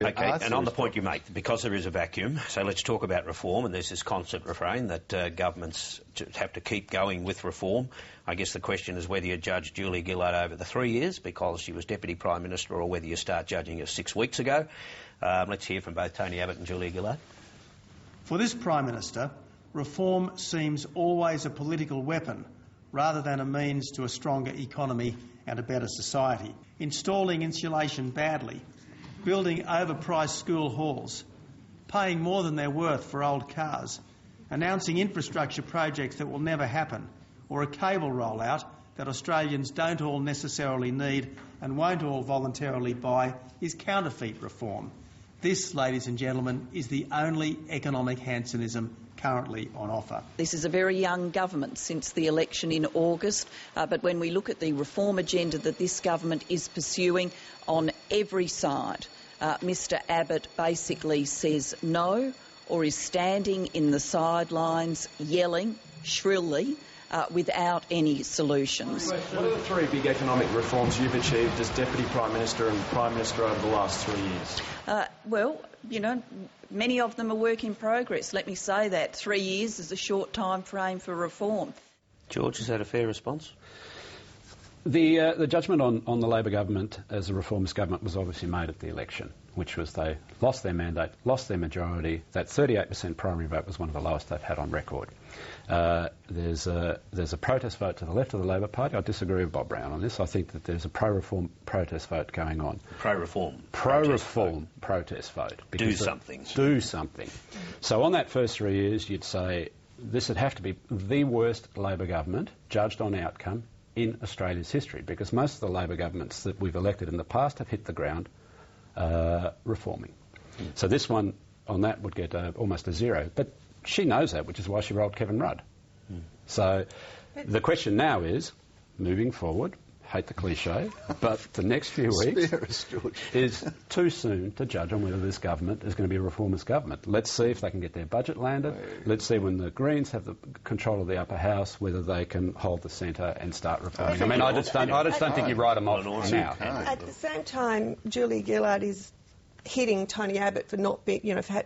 Okay, and on the point you make, because there is a vacuum, so let's talk about reform, and there's this constant refrain that governments have to keep going with reform. I guess the question is whether you judge Julia Gillard over the 3 years because she was Deputy Prime Minister, or whether you start judging her 6 weeks ago. Let's hear from both Tony Abbott and Julia Gillard. For this Prime Minister, reform seems always a political weapon rather than a means to a stronger economy and a better society. Installing insulation badly, building overpriced school halls, paying more than they're worth for old cars, announcing infrastructure projects that will never happen, or a cable rollout that Australians don't all necessarily need and won't all voluntarily buy is counterfeit reform. This, ladies and gentlemen, is the only economic Hansonism currently on offer. This is a very young government since the election in August, but when we look at the reform agenda that this government is pursuing on every side, Mr Abbott basically says no, or is standing in the sidelines yelling shrilly without any solutions. What are the three big economic reforms you've achieved as Deputy Prime Minister and Prime Minister over the last 3 years? Well, you know, many of them are work in progress. Let me say that. 3 years is a short time frame for reform. George, is that a fair response? The judgment on the Labor government as a reformist government was obviously made at the election, which was they lost their mandate, lost their majority. That 38% primary vote was one of the lowest they've had on record. There's a protest vote to the left of the Labor Party. I disagree with Bob Brown on this. I think that there's a pro-reform protest vote going on. Pro-reform protest vote. Do something. Do something. So on that first 3 years, you'd say this would have to be the worst Labor government, judged on outcome, in Australia's history, because most of the Labor governments that we've elected in the past have hit the ground reforming. So this one on that would get almost a zero. But she knows that, which is why she rolled Kevin Rudd. So the question now is, moving forward, hate the cliche, but the next few weeks is too soon to judge on whether this government is going to be a reformist government. Let's see if they can get their budget landed. Let's see when the Greens have the control of the upper house, whether they can hold the centre and start reforming. I mean, I just don't think you write them off now. At the same time, Julia Gillard is hitting Tony Abbott for not being, for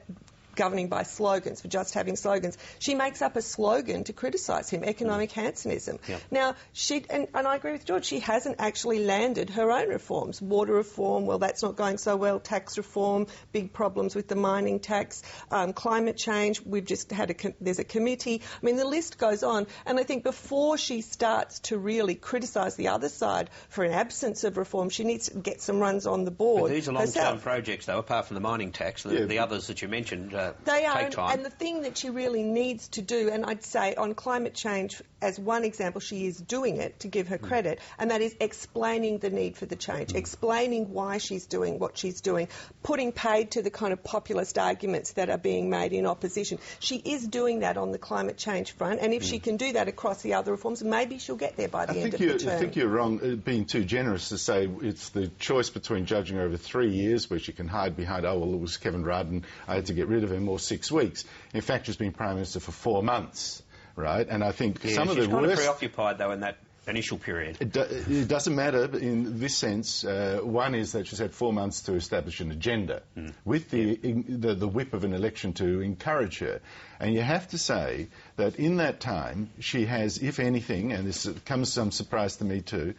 governing by slogans, for just having slogans. She makes up a slogan to criticise him, economic Hansonism. Yep. Now, and I agree with George, she hasn't actually landed her own reforms. Water reform, well, that's not going so well. Tax reform, big problems with the mining tax. Climate change, we've just had there's a committee. I mean, the list goes on. And I think before she starts to really criticise the other side for an absence of reform, she needs to get some runs on the board. But these are long-term projects, though, apart from the mining tax. The others that you mentioned they are, take time. And the thing that she really needs to do, and I'd say on climate change, as one example, she is doing it, to give her credit, and that is explaining the need for the change, explaining why she's doing what she's doing, putting paid to the kind of populist arguments that are being made in opposition. She is doing that on the climate change front, and if she can do that across the other reforms, maybe she'll get there by the end of the term. I think you're wrong being too generous to say it's the choice between judging her over 3 years, where she can hide behind, oh, well, it was Kevin Rudd and I had to get rid of him, or 6 weeks. In fact, she's been Prime Minister for 4 months, right? And I think some of the worst... She's kind of preoccupied, though, in that initial period. It doesn't matter in this sense. One is that she's had 4 months to establish an agenda with the whip of an election to encourage her. And you have to say that in that time she has, if anything, and this comes as some surprise to me too,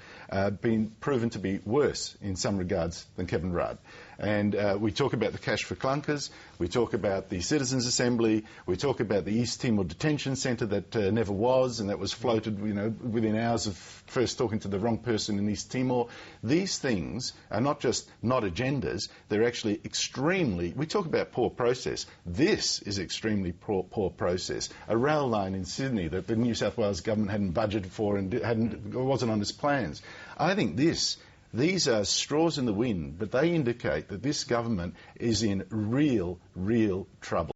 been proven to be worse in some regards than Kevin Rudd. And we talk about the cash for clunkers, we talk about the Citizens' Assembly, we talk about the East Timor Detention Centre that never was, and that was floated, within hours of first talking to the wrong person in East Timor. These things are not just not agendas, they're actually extremely... We talk about poor process. This is extremely poor process. A rail line in Sydney that the New South Wales government hadn't budgeted for and wasn't on its plans. I think these are straws in the wind, but they indicate that this government is in real trouble.